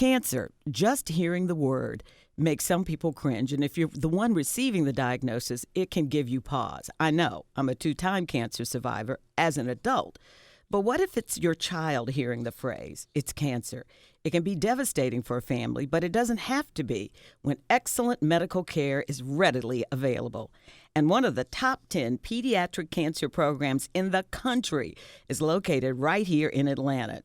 Cancer, just hearing the word makes some people cringe. And if you're the one receiving the diagnosis, it can give you pause. I know, I'm a 2-time cancer survivor as an adult. But what if it's your child hearing the phrase, it's cancer? It can be devastating for a family, but it doesn't have to be when excellent medical care is readily available. And one of the top 10 pediatric cancer programs in the country is located right here in Atlanta.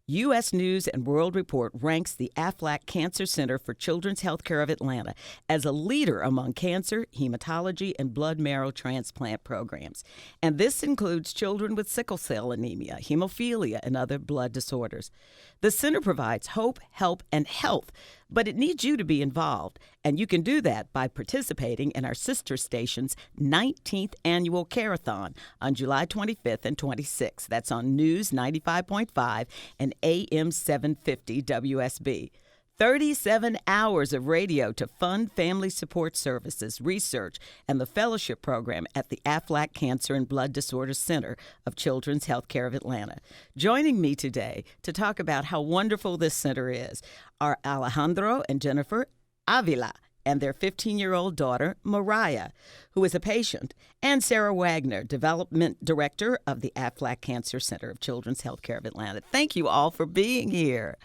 U.S. News and World Report ranks the Aflac Cancer Center for Children's Healthcare of Atlanta as a leader among cancer, hematology, and blood marrow transplant programs. And this includes children with sickle cell anemia, hemophilia, and other blood disorders. The center provides hope, help, and health, but it needs you to be involved. And you can do that by participating in our sister station's 19th annual Carethon on July 25th and 26th. That's on News 95.5 and AM 750 WSB. 37 hours of radio to fund family support services, research, and the fellowship program at the Aflac Cancer and Blood Disorders Center of Children's Healthcare of Atlanta. Joining me today to talk about how wonderful this center is are Alejandro and Jennifer Avila and their 15-year-old daughter, Mariah, who is a patient, and Sarah Wagner, Development Director of the Aflac Cancer Center of Children's Healthcare of Atlanta. Thank you all for being here.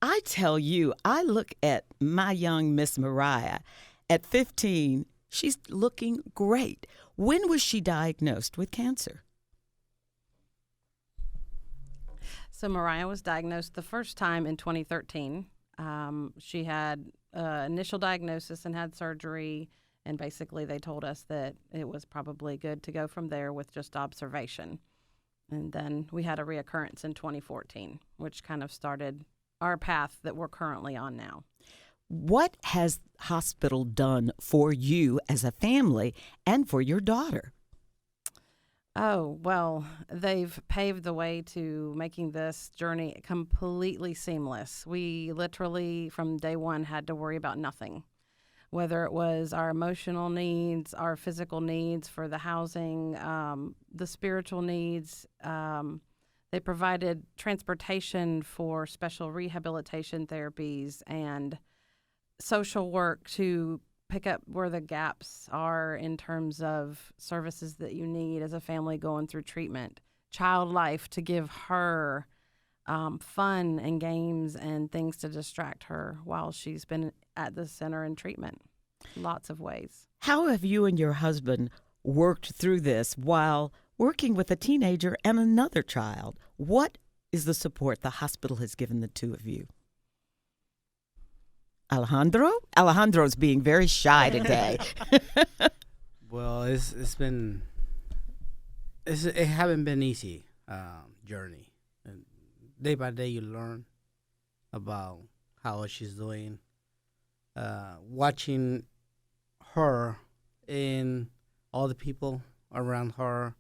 I tell you, I look at my young Miss Mariah. At 15, she's looking great. When was she diagnosed with cancer? So Mariah was diagnosed the first time in 2013. She had initial diagnosis and had surgery, and basically they told us that it was probably good to go from there with just observation. And then we had a reoccurrence in 2014, which kind of started our path that we're currently on now. What has hospital done for you as a family and for your daughter? Oh, well, they've paved the way to making this journey completely seamless. We literally, from day one, had to worry about nothing, whether it was our emotional needs, our physical needs for the housing, the spiritual needs. They provided transportation for special rehabilitation therapies and social work to pick up where the gaps are in terms of services that you need as a family going through treatment. Child life to give her fun and games and things to distract her while she's been at the center in treatment. Lots of ways. How have you and your husband worked through this while working with a teenager and another child? What is the support the hospital has given the two of you? Alejandro? Alejandro's being very shy today. Well, it haven't been easy journey. And day by day, you learn about how she's doing. Watching her and all the people around her,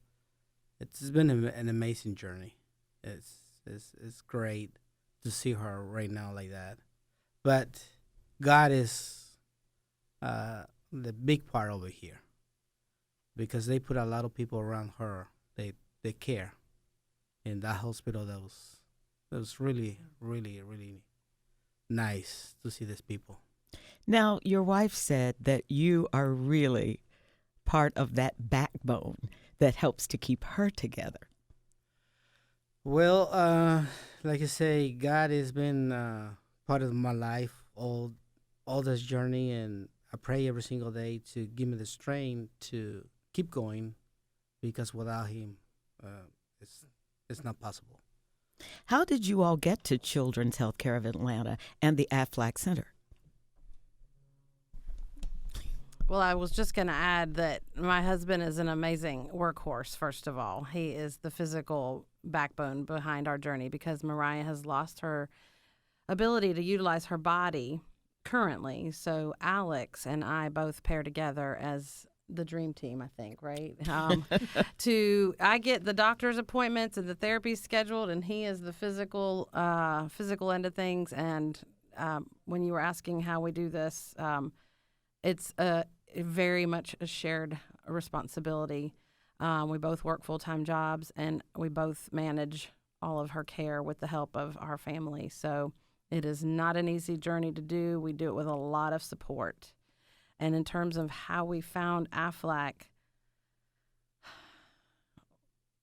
it's been an amazing journey. It's great to see her right now like that. But God is the big part over here, because they put a lot of people around her. They care. In that hospital, that was really, really, really nice to see these people. Now, your wife said that you are really part of that backbone that helps to keep her together. Well, like I say, God has been part of my life all this journey, and I pray every single day to give me the strength to keep going, because without Him, it's not possible. How did you all get to Children's Healthcare of Atlanta and the Aflac Center? Well, I was just going to add that my husband is an amazing workhorse, first of all. He is the physical backbone behind our journey, because Mariah has lost her ability to utilize her body currently. So Alex and I both pair together as the dream team, I think, right? I get the doctor's appointments and the therapy scheduled, and he is the physical end of things. And when you were asking how we do this, it's very much a shared responsibility. We both work full-time jobs, and we both manage all of her care with the help of our family. So It is not an easy journey to do. We do it with a lot of support. And in terms of how we found Aflac,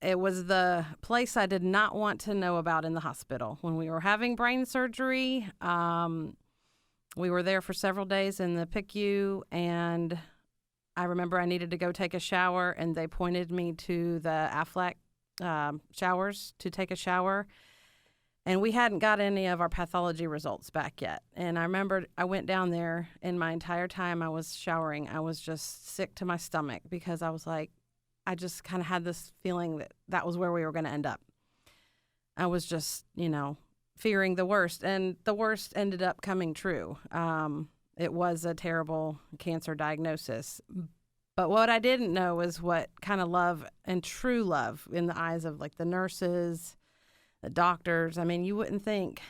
it was the place I did not want to know about in the hospital. When we were having brain surgery, we were there for several days in the PICU, and I remember I needed to go take a shower, and they pointed me to the Aflac showers to take a shower. And we hadn't got any of our pathology results back yet. And I remember I went down there, and my entire time I was showering, I was just sick to my stomach because I was like, I just kind of had this feeling that that was where we were going to end up. I was just, fearing the worst, and the worst ended up coming true. It was a terrible cancer diagnosis. But what I didn't know was what kind of love and true love in the eyes of like the nurses, the doctors. I mean, you wouldn't think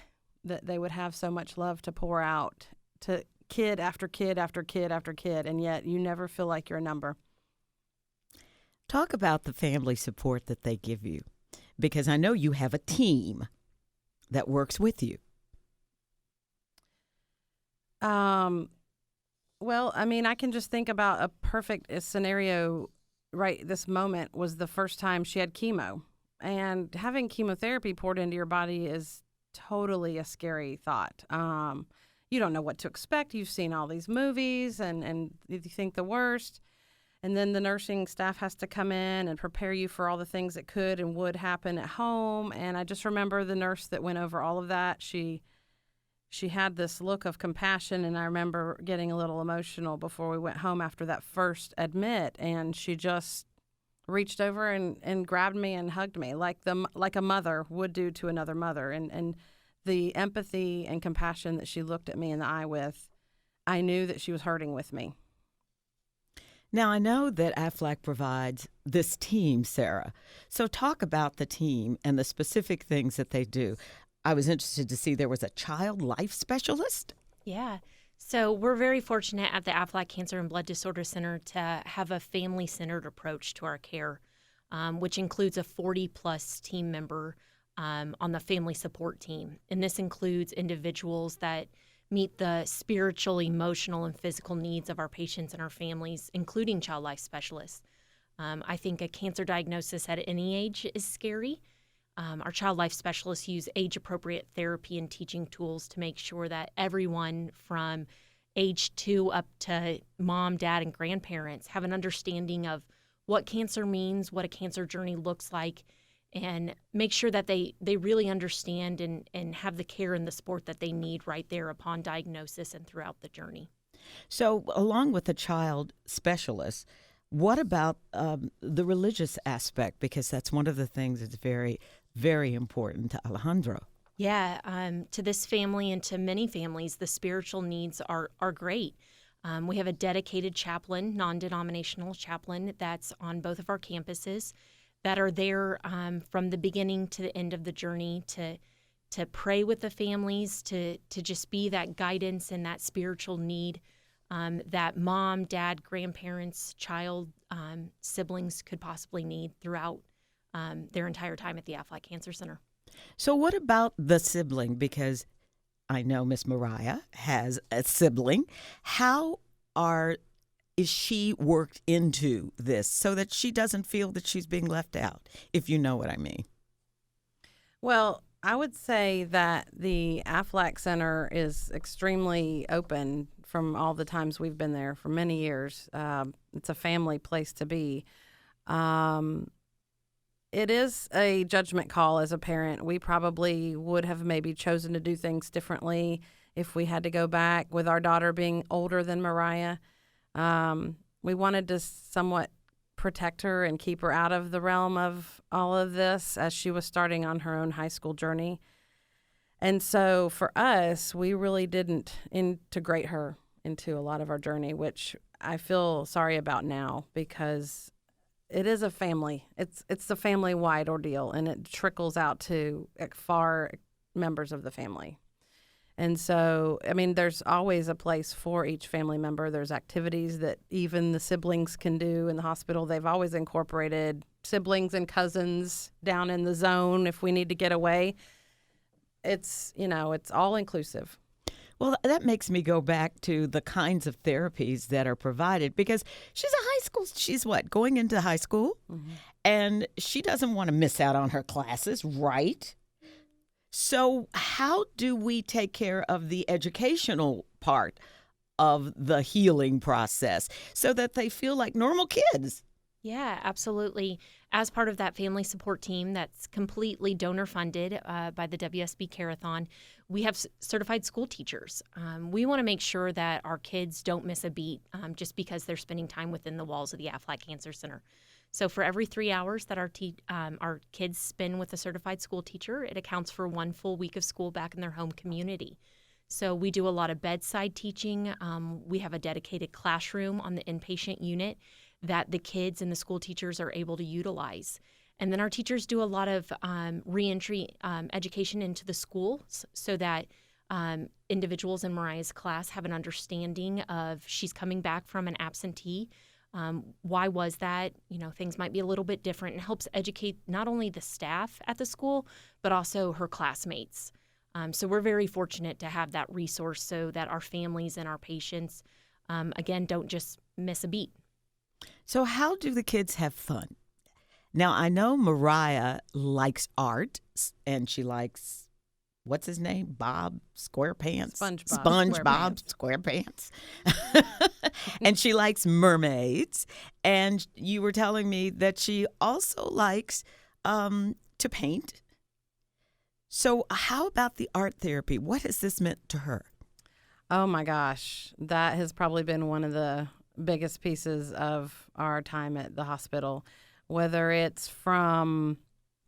that they would have so much love to pour out to kid after kid after kid after kid, and yet you never feel like you're a number. Talk about the family support that they give you, because I know you have a team that works with you. Well, I mean, I can just think about a perfect scenario right this moment was the first time she had chemo. And having chemotherapy poured into your body is totally a scary thought. You don't know what to expect. You've seen all these movies and you think the worst. And then the nursing staff has to come in and prepare you for all the things that could and would happen at home. And I just remember the nurse that went over all of that. She had this look of compassion, and I remember getting a little emotional before we went home after that first admit. And she just reached over and grabbed me and hugged me like a mother would do to another mother. And the empathy and compassion that she looked at me in the eye with, I knew that she was hurting with me. Now, I know that Aflac provides this team, Sarah. So talk about the team and the specific things that they do. I was interested to see there was a child life specialist. Yeah. So we're very fortunate at the Aflac Cancer and Blood Disorder Center to have a family-centered approach to our care, which includes a 40-plus team member on the family support team. And this includes individuals that meet the spiritual, emotional, and physical needs of our patients and our families, including child life specialists. I think a cancer diagnosis at any age is scary. Our child life specialists use age-appropriate therapy and teaching tools to make sure that everyone from age 2 up to mom, dad, and grandparents have an understanding of what cancer means, what a cancer journey looks like, and make sure that they really understand and have the care and the support that they need right there upon diagnosis and throughout the journey. So along with the child specialist, what about the religious aspect? Because that's one of the things that's very, very important to Alejandro. Yeah, to this family and to many families, the spiritual needs are great. We have a dedicated chaplain, non-denominational chaplain, that's on both of our campuses that are there from the beginning to the end of the journey to pray with the families, to just be that guidance and that spiritual need that mom, dad, grandparents, child, siblings could possibly need throughout their entire time at the Aflac Cancer Center. So what about the sibling? Because I know Miss Mariah has a sibling. How is she worked into this so that she doesn't feel that she's being left out, if you know what I mean? Well, I would say that the Aflac Center is extremely open from all the times we've been there for many years. It's a family place to be. It is a judgment call as a parent. We probably would have maybe chosen to do things differently if we had to go back with our daughter being older than Mariah. We wanted to somewhat protect her and keep her out of the realm of all of this as she was starting on her own high school journey. And so for us, we really didn't integrate her into a lot of our journey, which I feel sorry about now because it is a family. It's a family-wide ordeal, and it trickles out to far members of the family. And so, I mean, there's always a place for each family member. There's activities that even the siblings can do in the hospital. They've always incorporated siblings and cousins down in the zone if we need to get away. it's, it's all inclusive. Well, that makes me go back to the kinds of therapies that are provided because she's what, going into high school? Mm-hmm. And she doesn't want to miss out on her classes, right? So how do we take care of the educational part of the healing process so that they feel like normal kids? Yeah, absolutely. As part of that family support team that's completely donor funded by the WSB Careth, we have certified school teachers. We want to make sure that our kids don't miss a beat just because they're spending time within the walls of the Aflac Cancer Center. So for every 3 hours that our kids spend with a certified school teacher, it accounts for 1 full week of school back in their home community. So we do a lot of bedside teaching. We have a dedicated classroom on the inpatient unit that the kids and the school teachers are able to utilize. And then our teachers do a lot of reentry education into the schools so that individuals in Mariah's class have an understanding of she's coming back from an absentee. Why was that? Things might be a little bit different, and helps educate not only the staff at the school, but also her classmates. So we're very fortunate to have that resource so that our families and our patients, again, don't just miss a beat. So how do the kids have fun? Now, I know Mariah likes art, and she likes, what's his name? Bob SquarePants? SpongeBob SquarePants. And she likes mermaids. And you were telling me that she also likes to paint. So how about the art therapy? What has this meant to her? Oh, my gosh. That has probably been one of the biggest pieces of our time at the hospital, whether it's from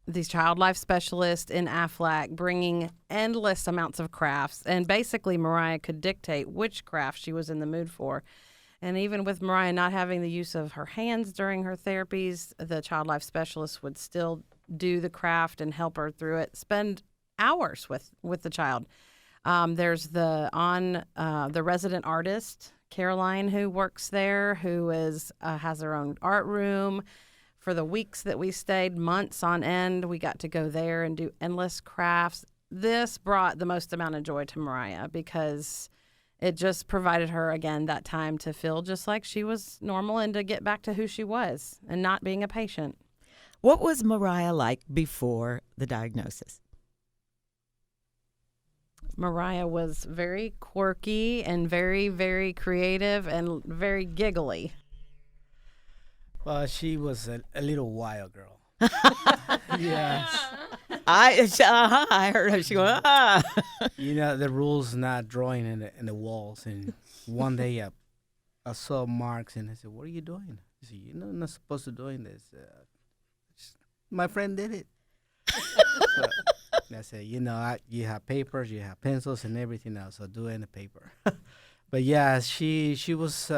these child life specialists in Aflac bringing endless amounts of crafts. And basically, Mariah could dictate which craft she was in the mood for. And even with Mariah not having the use of her hands during her therapies, the child life specialist would still do the craft and help her through it, spend hours with the child. There's the resident artist, Caroline, who works there, who has her own art room. For the weeks that we stayed, months on end, we got to go there and do endless crafts. This brought the most amount of joy to Mariah because it just provided her, again, that time to feel just like she was normal and to get back to who she was and not being a patient. What was Mariah like before the diagnosis? Mariah was very quirky and very, very creative and very giggly. Well, she was a little wild girl. Yes. I heard her. She go, ah. The rules not drawing in the walls. And one day I saw marks and I said, "What are you doing?" He said, "I'm not supposed to doing this. My friend did it." So, I said, you have papers, you have pencils and everything else, so do it in the paper. But yeah, she was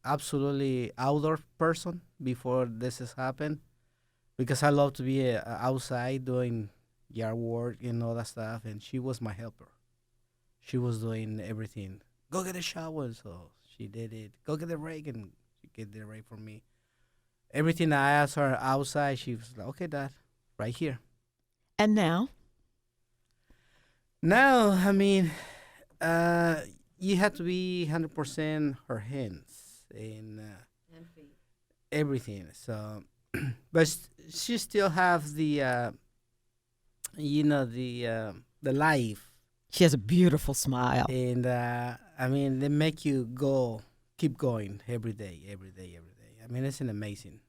absolutely outdoor person before this has happened, because I love to be outside doing yard work and all that stuff, and she was my helper. She was doing everything. Go get a shower, so she did it. Go get the rake, and she get the rake for me. Everything I asked her outside, she was like, "Okay, Dad, right here." And now? Now, I mean, you have to be 100% her hands and feet. Everything. So, but she still have the life. She has a beautiful smile. And I mean, they make you keep going every day. I mean, it's an amazing.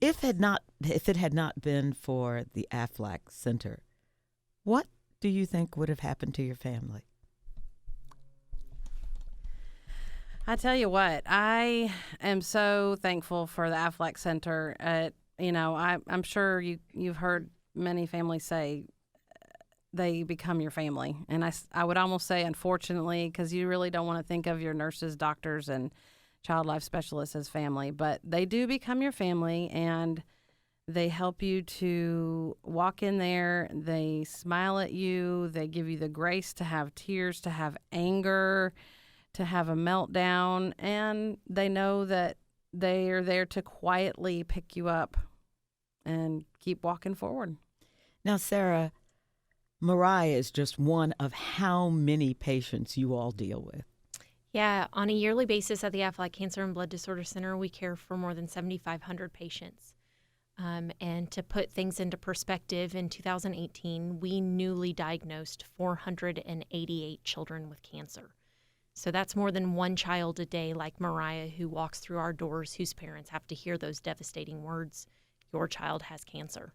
If it had not been for the Aflac Center, what do you think would have happened to your family? I tell you what, I am so thankful for the Aflac Center. I'm sure you've heard many families say they become your family. And I would almost say, unfortunately, because you really don't want to think of your nurses, doctors, and child life specialists as family. But they do become your family, and they help you to walk in there. They smile at you. They give you the grace to have tears, to have anger, to have a meltdown. And they know that they are there to quietly pick you up and keep walking forward. Now, Sarah, Mariah is just one of how many patients you all deal with. Yeah, on a yearly basis at the Aflac Cancer and Blood Disorder Center, we care for more than 7,500 patients. And to put things into perspective, in 2018, we newly diagnosed 488 children with cancer. So that's more than one child a day like Mariah who walks through our doors whose parents have to hear those devastating words, "Your child has cancer."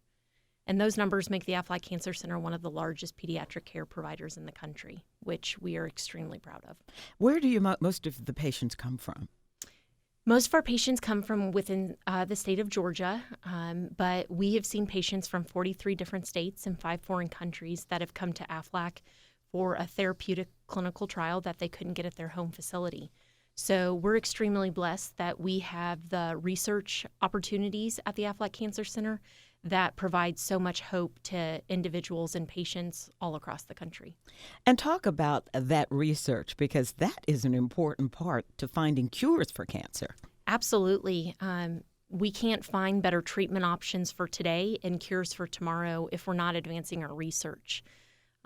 And those numbers make the Aflac Cancer Center one of the largest pediatric care providers in the country, which we are extremely proud of. Where do most of the patients come from? Most of our patients come from within the state of Georgia, but we have seen patients from 43 different states and 5 foreign countries that have come to Aflac for a therapeutic clinical trial that they couldn't get at their home facility. So we're extremely blessed that we have the research opportunities at the Aflac Cancer Center that provide so much hope to individuals and patients all across the country. And talk about that research, because that is an important part to finding cures for cancer. Absolutely. We can't find better treatment options for today and cures for tomorrow if we're not advancing our research.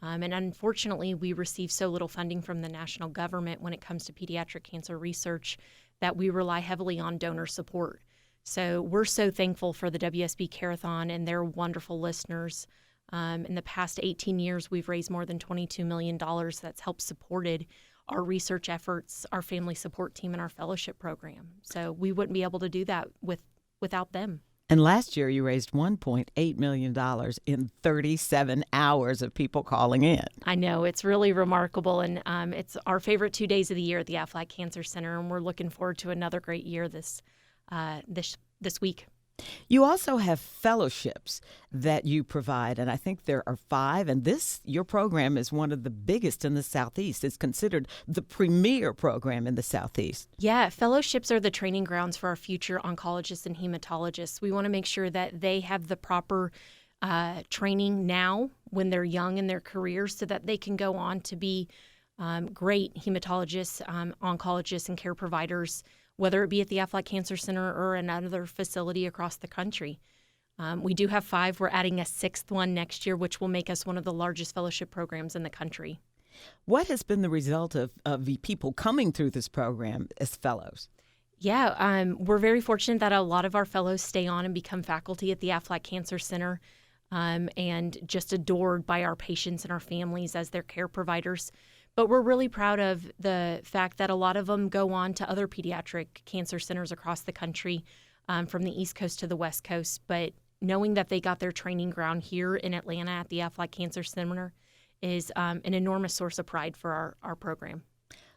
And unfortunately, we receive so little funding from the national government when it comes to pediatric cancer research that we rely heavily on donor support. So we're so thankful for the WSB Careth-on and their wonderful listeners. In the past 18 years, we've raised more than $22 million that's helped supported our research efforts, our family support team, and our fellowship program. So we wouldn't be able to do that without them. And last year, you raised $1.8 million in 37 hours of people calling in. I know. It's really remarkable, and it's our favorite 2 days of the year at the Aflac Cancer Center, and we're looking forward to another great year this week. You also have fellowships that you provide, and I think there are 5, and your program is one of the biggest in the Southeast. It's considered the premier program in the Southeast. Yeah, fellowships are the training grounds for our future oncologists and hematologists. We want to make sure that they have the proper training now when they're young in their careers so that they can go on to be great hematologists, oncologists, and care providers, whether it be at the Aflac Cancer Center or another facility across the country. We do have 5. We're adding a 6th one next year, which will make us one of the largest fellowship programs in the country. What has been the result of the people coming through this program as fellows? Yeah, we're very fortunate that a lot of our fellows stay on and become faculty at the Aflac Cancer Center, and just adored by our patients and our families as their care providers. But we're really proud of the fact that a lot of them go on to other pediatric cancer centers across the country, from the East Coast to the West Coast. But knowing that they got their training ground here in Atlanta at the Aflac Cancer Center is an enormous source of pride for our program.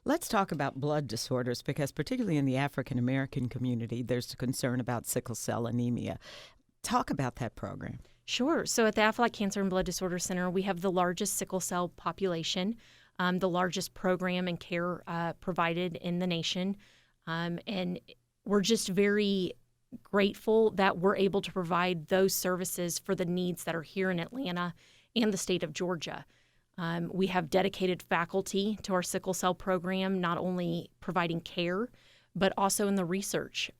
Let's talk about blood disorders, because particularly in the African American community, there's a concern about sickle cell anemia. Talk about that program. Sure. So at the Aflac Cancer and Blood Disorder Center, we have the largest sickle cell population, the largest program and care provided in the nation. And we're just very grateful that we're able to provide those services for the needs that are here in Atlanta and the state of Georgia. We have dedicated faculty to our sickle cell program, not only providing care, but also in the research.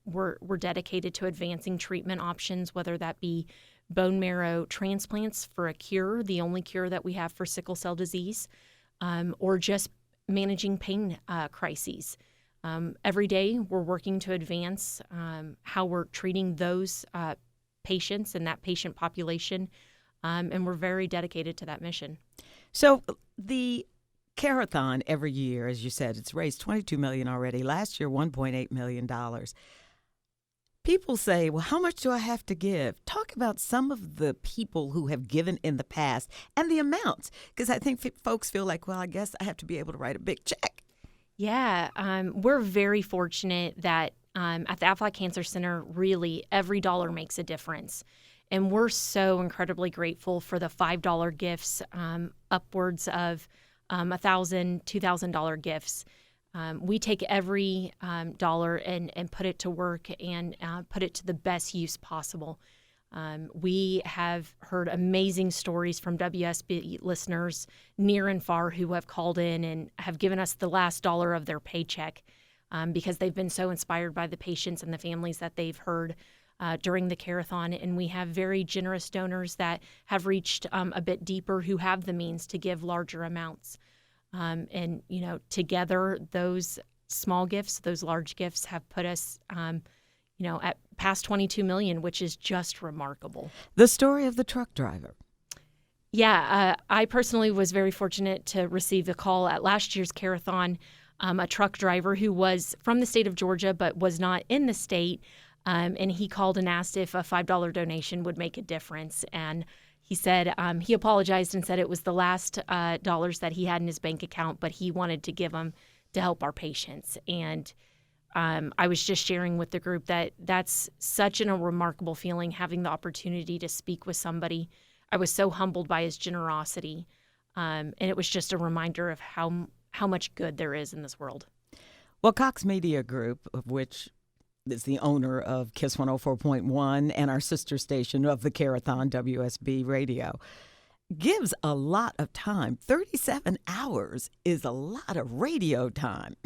We're dedicated to advancing treatment options, whether that be bone marrow transplants for a cure, the only cure that we have for sickle cell disease, or just managing pain crises. Every day, we're working to advance how we're treating those patients and that patient population, and we're very dedicated to that mission. So the Careth-on every year, as you said, it's raised $22 million already. Last year, $1.8 million. People say, well, how much do I have to give? Talk about some of the people who have given in the past and the amounts, because I think folks feel like, well, I guess I have to be able to write a big check. Yeah, we're very fortunate that at the Aflac Cancer Center, really every dollar makes a difference. And we're so incredibly grateful for the $5 gifts, upwards of $1,000, $2,000 gifts. We take every dollar and put it to work and put it to the best use possible. We have heard amazing stories from WSB listeners near and far who have called in and have given us the last dollar of their paycheck because they've been so inspired by the patients and the families that they've heard. during the Carethon, and we have very generous donors that have reached a bit deeper who have the means to give larger amounts. And, together those small gifts, those large gifts have put us, at past 22 million, which is just remarkable. The story of the truck driver. Yeah, I personally was very fortunate to receive the call at last year's Carethon. A truck driver who was from the state of Georgia but was not in the state, and he called and asked if a $5 donation would make a difference. And he said he apologized and said it was the last dollars that he had in his bank account, but he wanted to give them to help our patients. And I was just sharing with the group that that's such a remarkable feeling, having the opportunity to speak with somebody. I was so humbled by his generosity, and it was just a reminder of how much good there is in this world. Well, Cox Media Group, of which is the owner of KISS 104.1 and our sister station of the Carethon WSB Radio, gives a lot of time. 37 hours is a lot of radio time.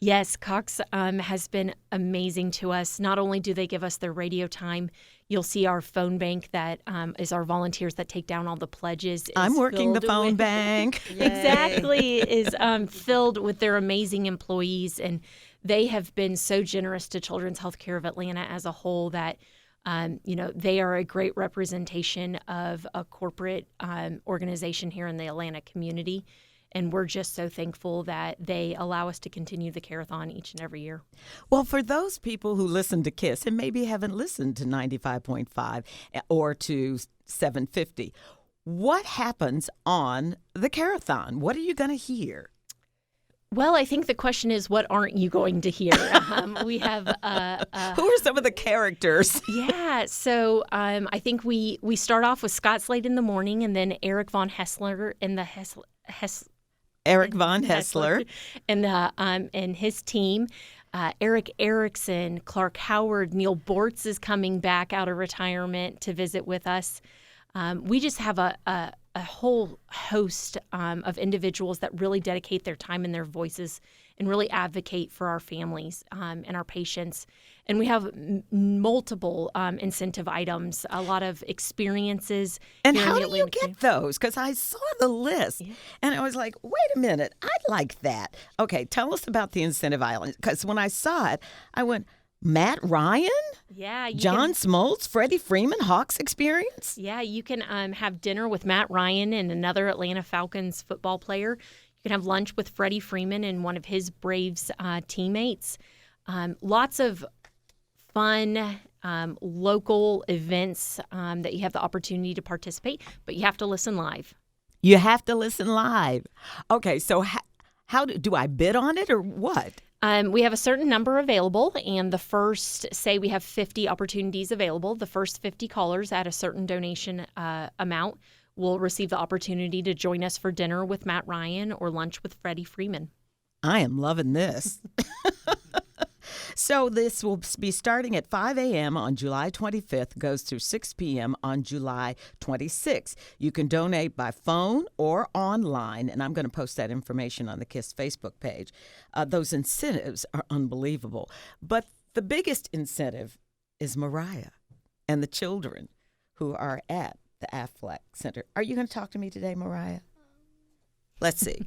Yes, Cox has been amazing to us. Not only do they give us their radio time, you'll see our phone bank that is our volunteers that take down all the pledges. I'm working the phone bank. Exactly, is filled with their amazing employees. And they have been so generous to Children's Healthcare of Atlanta as a whole that, they are a great representation of a corporate organization here in the Atlanta community. And we're just so thankful that they allow us to continue the Carethon each and every year. Well, for those people who listen to KISS and maybe haven't listened to 95.5 or to 750, what happens on the Carethon? What are you going to hear? Well, I think the question is, what aren't you going to hear? We have... Who are some of the characters? Yeah, so I think we start off with Scott Slade in the morning, and then Eric Von Hessler in the Eric Von Hessler and his team. Eric Erickson, Clark Howard, Neil Bortz is coming back out of retirement to visit with us. We just have a whole host of individuals that really dedicate their time and their voices and really advocate for our families and our patients. And we have multiple incentive items, a lot of experiences. And how do you get those? Because I saw the list, and I was like, wait a minute, I'd like that. Okay, tell us about the incentive items. Because when I saw it, I went, Matt Ryan? Yeah. John Smoltz, Freddie Freeman, Hawks experience? Yeah, you can have dinner with Matt Ryan and another Atlanta Falcons football player. You can have lunch with Freddie Freeman and one of his Braves teammates. Lots of fun local events that you have the opportunity to participate, but you have to listen live. You have to listen live. Okay, so how do I bid on it or what? We have a certain number available, and the first, say we have 50 opportunities available, the first 50 callers at a certain donation amount will receive the opportunity to join us for dinner with Matt Ryan or lunch with Freddie Freeman. I am loving this. So this will be starting at 5 a.m. on July 25th, goes through 6 p.m. on July 26th. You can donate by phone or online, and I'm going to post that information on the KISS Facebook page. Those incentives are unbelievable. But the biggest incentive is Mariah and the children who are at the Aflac Center. Are you going to talk to me today, Mariah? Let's see.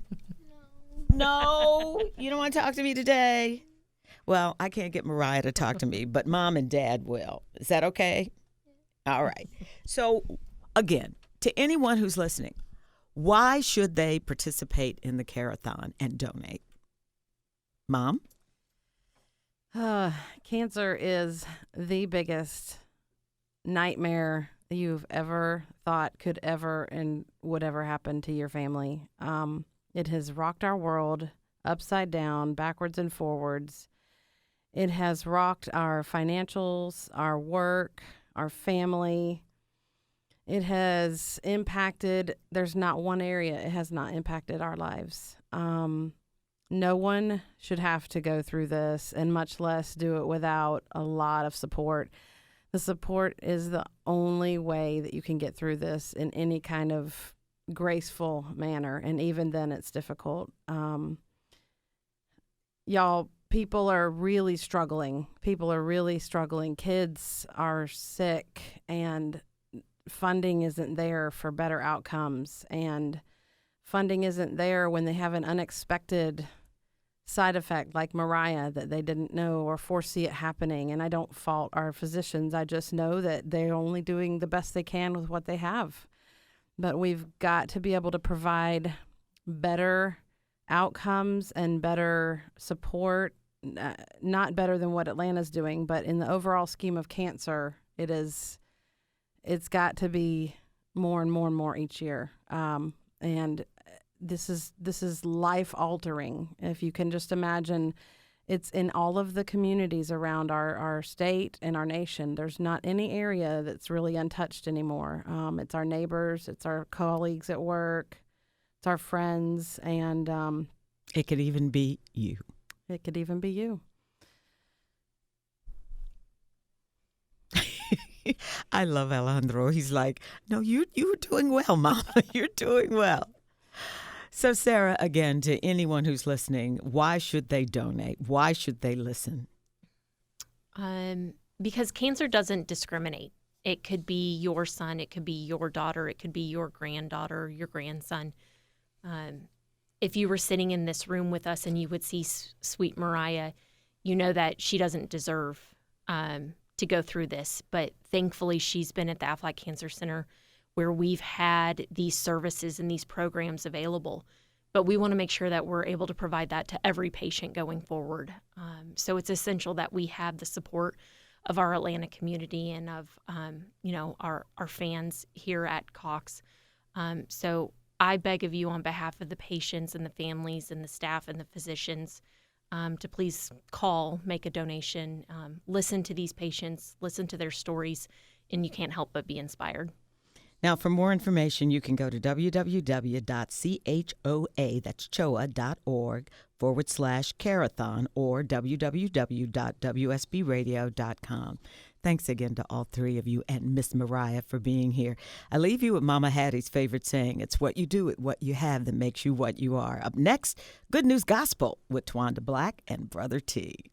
No, you don't want to talk to me today? Well, I can't get Mariah to talk to me, but Mom and Dad will. Is that okay? All right. So, again, to anyone who's listening, why should they participate in the Carethon and donate? Mom? Cancer is the biggest nightmare you've ever thought could ever and would ever happen to your family. It has rocked our world upside down, backwards and forwards. It has rocked our financials, our work, our family. It has impacted, there's not one area it has not impacted our lives. No one should have to go through this, and much less do it without a lot of support. The support is the only way that you can get through this in any kind of graceful manner, and even then it's difficult. Y'all people are really struggling. Kids are sick, and funding isn't there for better outcomes. And funding isn't there when they have an unexpected side effect like Mariah that they didn't know or foresee it happening. And I don't fault our physicians. I just know that they're only doing the best they can with what they have. But we've got to be able to provide better outcomes and better support, not better than what Atlanta's doing, but in the overall scheme of cancer, it's got to be more and more and more each year. And this is life altering. If you can just imagine, it's in all of the communities around our state and our nation. There's not any area that's really untouched anymore. It's our neighbors, it's our colleagues at work, it's our friends, and it could even be you. It could even be you. I love Alejandro. He's like, no, you're doing well, Mama. You're doing well. So, Sarah, again, to anyone who's listening, why should they donate? Why should they listen? Because cancer doesn't discriminate. It could be your son, it could be your daughter, it could be your granddaughter, your grandson. If you were sitting in this room with us and you would see sweet Mariah, you know that she doesn't deserve to go through this. But thankfully, she's been at the Aflac Cancer Center where we've had these services and these programs available. But we want to make sure that we're able to provide that to every patient going forward. So it's essential that we have the support of our Atlanta community and of our fans here at Cox. So I beg of you on behalf of the patients and the families and the staff and the physicians to please call, make a donation, listen to these patients, listen to their stories, and you can't help but be inspired. Now, for more information, you can go to www.choa.org/Carethon or www.wsbradio.com. Thanks again to all three of you and Miss Mariah for being here. I leave you with Mama Hattie's favorite saying, it's what you do with what you have that makes you what you are. Up next, Good News Gospel with Twanda Black and Brother T.